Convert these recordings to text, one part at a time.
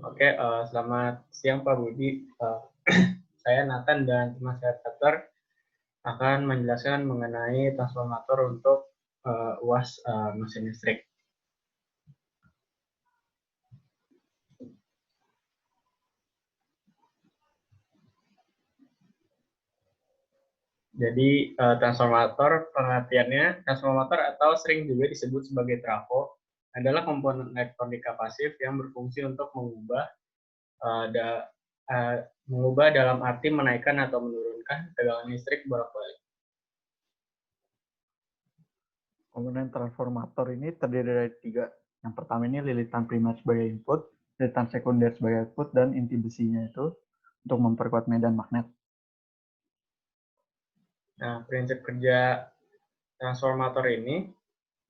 Oke, selamat siang Pak Budi. Saya Nathan dan teman saya Peter akan menjelaskan mengenai transformator untuk UAS mesin listrik. Jadi transformator pengertiannya, transformator atau sering juga disebut sebagai trafo adalah komponen elektronika pasif yang berfungsi untuk mengubah dalam arti menaikkan atau menurunkan tegangan listrik bolak-balik. Komponen transformator ini terdiri dari tiga. Yang pertama ini lilitan primer sebagai input, lilitan sekunder sebagai output, dan inti besinya itu untuk memperkuat medan magnet. Nah, prinsip kerja transformator ini,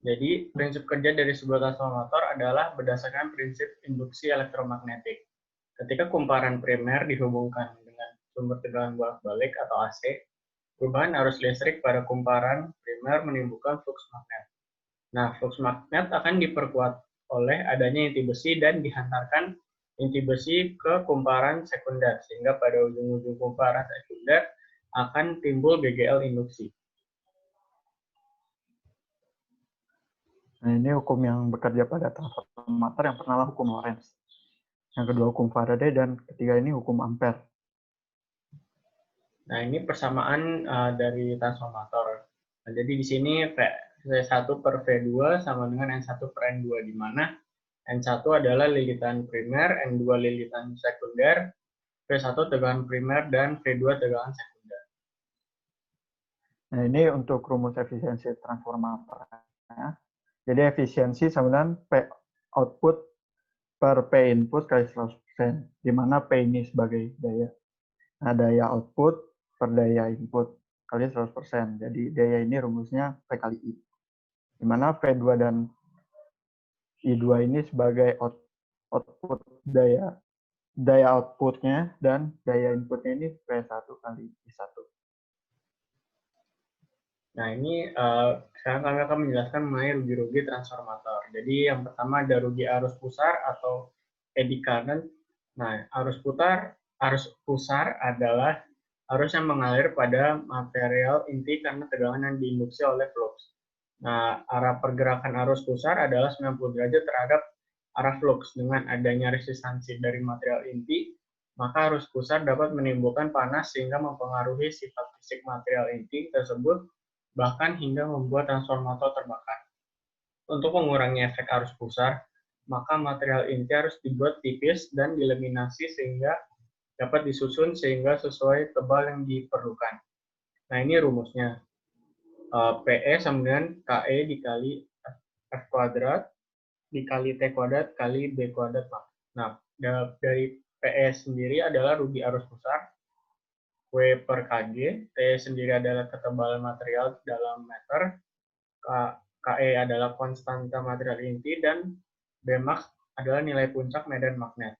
jadi prinsip kerja dari sebuah transformator adalah berdasarkan prinsip induksi elektromagnetik. Ketika kumparan primer dihubungkan dengan sumber tegangan bolak-balik atau AC, perubahan arus listrik pada kumparan primer menimbulkan flux magnet. Nah, flux magnet akan diperkuat oleh adanya inti besi dan dihantarkan inti besi ke kumparan sekunder, sehingga pada ujung-ujung kumparan sekunder akan timbul GGL induksi. Nah, ini hukum yang bekerja pada transformator. Yang pertama hukum Lorentz, yang kedua hukum Faraday, dan ketiga ini hukum Ampere. Nah, ini persamaan dari transformator. Nah, jadi di sini V1 per V2 sama dengan N1 per N2, di mana N1 adalah lilitan primer, N2 lilitan sekunder, V1 tegangan primer, dan V2 tegangan sekunder. Nah, ini untuk rumus efisiensi transformator. Jadi efisiensi sama dengan P output per P input kali 100%, di mana P ini sebagai daya. Nah, daya output per daya input kali 100%. Jadi daya ini rumusnya P kali I. Di mana V2 dan I2 ini sebagai output daya outputnya, dan daya inputnya ini V1 kali I1. Nah, ini sekarang kami akan menjelaskan mengenai rugi-rugi transformator. Jadi yang pertama ada rugi arus pusar atau eddy current. Nah, arus pusar adalah arus yang mengalir pada material inti karena tegangan yang diinduksi oleh flux. Nah, arah pergerakan arus pusar adalah 90 derajat terhadap arah flux. Dengan adanya resistansi dari material inti, maka arus pusar dapat menimbulkan panas sehingga mempengaruhi sifat fisik material inti tersebut, bahkan hingga membuat transformator terbakar. Untuk mengurangi efek arus pusar, maka material inti harus dibuat tipis dan dilaminasi sehingga dapat disusun sehingga sesuai tebal yang diperlukan. Nah, ini rumusnya. PE sama dengan KE dikali F kuadrat dikali T kuadrat kali B kuadrat. Nah, dari PE sendiri adalah rugi arus pusar, W per Kg, T sendiri adalah ketebalan material dalam meter, KE adalah konstanta material inti, dan Bmax adalah nilai puncak medan magnet,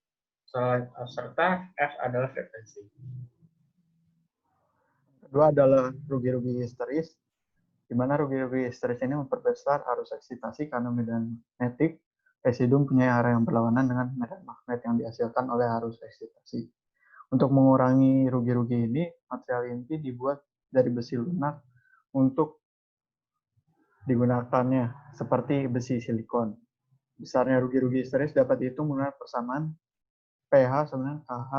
serta F adalah frekuensi. Kedua adalah rugi-rugi histeris, di mana rugi-rugi histeris ini memperbesar arus eksitasi karena medan magnetik residuum punya arah yang berlawanan dengan medan magnet yang dihasilkan oleh arus eksitasi. Untuk mengurangi rugi-rugi ini, material inti dibuat dari besi lunak untuk digunakannya seperti besi silikon. Besarnya rugi-rugi histeris dapat dihitung menggunakan persamaan pH sama dengan KH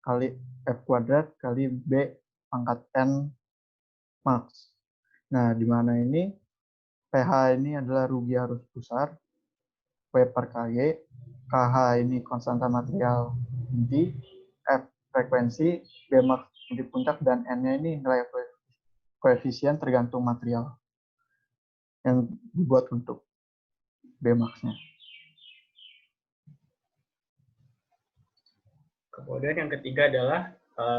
kali F kuadrat kali B pangkat N max. Nah, di mana ini pH ini adalah rugi arus pusar, W per Kg, KH ini konstanta material inti, F frekuensi, B max inti puncak, dan N-nya ini nilai koefisien tergantung material yang dibuat untuk B max-nya. Kemudian yang ketiga adalah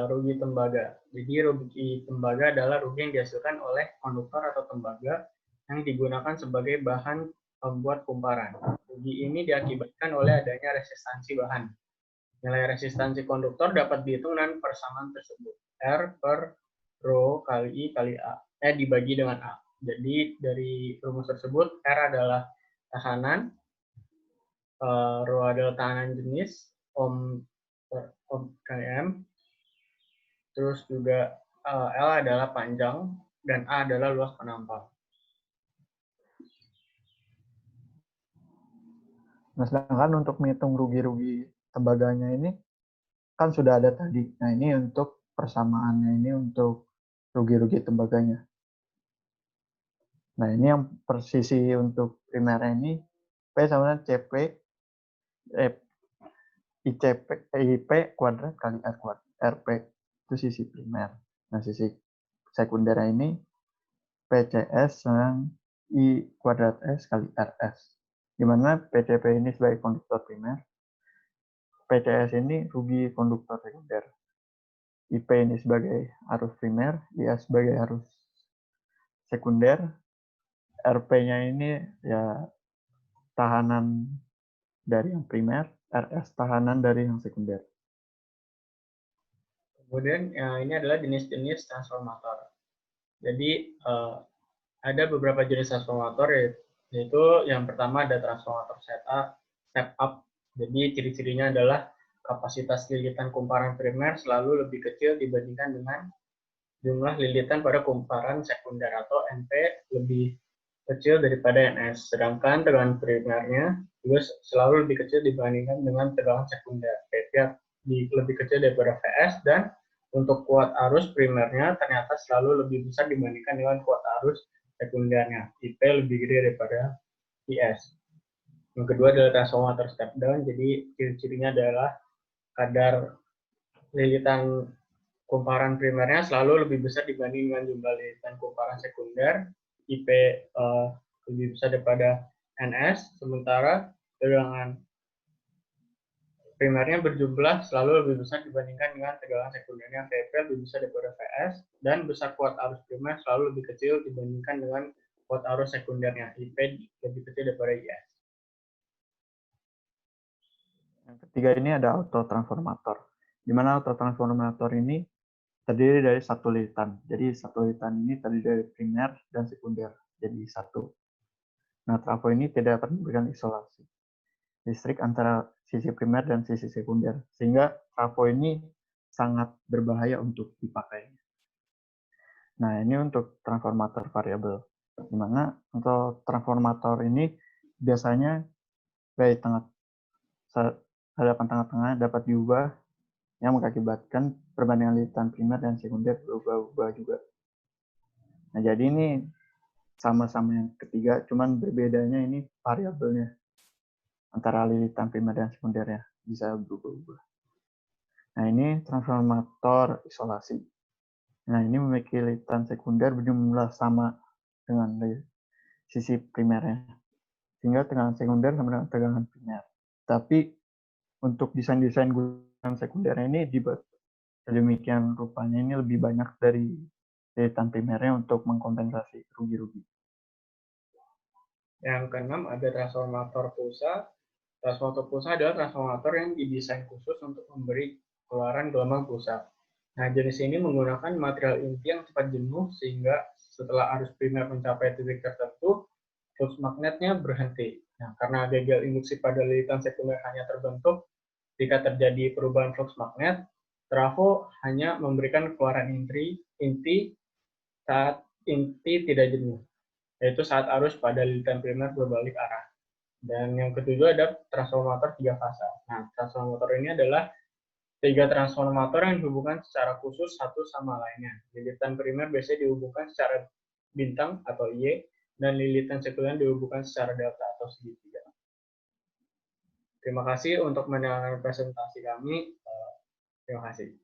rugi tembaga. Jadi rugi tembaga adalah rugi yang dihasilkan oleh konduktor atau tembaga yang digunakan sebagai bahan pembuat kumparan. Rugi ini diakibatkan oleh adanya resistansi bahan. Nilai resistansi konduktor dapat dihitung dengan persamaan tersebut. R per Rho kali I kali A. Dibagi dengan A. Jadi dari rumus tersebut, R adalah tekanan, Rho adalah tekanan jenis, ohm per ohm kali M. Terus juga L adalah panjang dan A adalah luas penampang. Nah, sedangkan untuk menghitung rugi-rugi tembaganya ini kan sudah ada tadi. Nah, ini untuk persamaannya ini untuk rugi-rugi tembaganya. Nah, ini yang persisi untuk primernya ini P sama dengan CP IP kuadrat kali R kuadrat. RP itu sisi primer. Nah, sisi sekundernya ini PCS dengan I kuadrat S kali RS. Di mana PCP ini sebagai konduktor primer, PCS ini rugi konduktor sekunder. IP ini sebagai arus primer, IS sebagai arus sekunder, RP-nya ini ya tahanan dari yang primer, RS tahanan dari yang sekunder. Kemudian ini adalah jenis-jenis transformator. Jadi ada beberapa jenis transformator, yaitu yang pertama ada transformator step up. Jadi ciri-cirinya adalah kapasitas lilitan kumparan primer selalu lebih kecil dibandingkan dengan jumlah lilitan pada kumparan sekunder, atau NP lebih kecil daripada NS. Sedangkan tegangan primernya juga selalu lebih kecil dibandingkan dengan tegangan sekunder. PV lebih kecil daripada VS, dan untuk kuat arus primernya ternyata selalu lebih besar dibandingkan dengan kuat arus sekundernya. IP lebih gede daripada IS. Yang kedua adalah transformator step down. Jadi ciri-cirinya adalah kadar lilitan kumparan primernya selalu lebih besar dibanding dengan jumlah lilitan kumparan sekunder. IP lebih besar daripada NS, sementara tegangan primernya berjumlah selalu lebih besar dibandingkan dengan tegangan sekundernya. VP lebih besar daripada VS, dan besar kuat arus primer selalu lebih kecil dibandingkan dengan kuat arus sekundernya. IP lebih kecil daripada IS. Yang ketiga ini ada autotransformator. Di mana autotransformator ini terdiri dari satu lilitan. Jadi satu lilitan ini terdiri dari primer dan sekunder. Jadi satu. Nah, trafo ini tidak dapat memberikan isolasi listrik antara sisi primer dan sisi sekunder, sehingga trafo ini sangat berbahaya untuk dipakai. Nah, ini untuk transformator variabel, di mana untuk transformator ini biasanya dari hadapan tengah-tengah dapat diubah yang mengakibatkan perbandingan lilitan primer dan sekunder berubah-ubah juga. Nah, jadi ini sama-sama yang ketiga, cuman berbedanya ini variabelnya antara lilitan primer dan sekundernya bisa berubah-ubah. Nah, ini transformator isolasi. Nah, ini memiliki lilitan sekunder berjumlah sama dengan sisi primernya, sehingga tegangan sekunder sama dengan tegangan primer. Tapi untuk desain-desain gudang sekundernya ini dibuat sedemikian rupanya ini lebih banyak dari lilitan primernya untuk mengkompensasi rugi-rugi. Yang keenam ada transformator pulsa. Transformator pulsa adalah transformator yang didesain khusus untuk memberi keluaran gelombang pulsa. Nah, jenis ini menggunakan material inti yang cepat jenuh, sehingga setelah arus primer mencapai titik tertentu, flux magnetnya berhenti. Nah, karena gagal induksi pada lilitan sekunder hanya terbentuk jika terjadi perubahan flux magnet, trafo hanya memberikan keluaran inti saat inti tidak jenuh, yaitu saat arus pada lilitan primer berbalik arah. Dan yang ketujuh ada transformator tiga fasa. Nah, transformator ini adalah tiga transformator yang dihubungkan secara khusus satu sama lainnya. Lilitan primer biasanya dihubungkan secara bintang atau Y, dan lilitan sekunder dihubungkan secara delta atau segitiga. Terima kasih untuk mendengarkan presentasi kami. Terima kasih.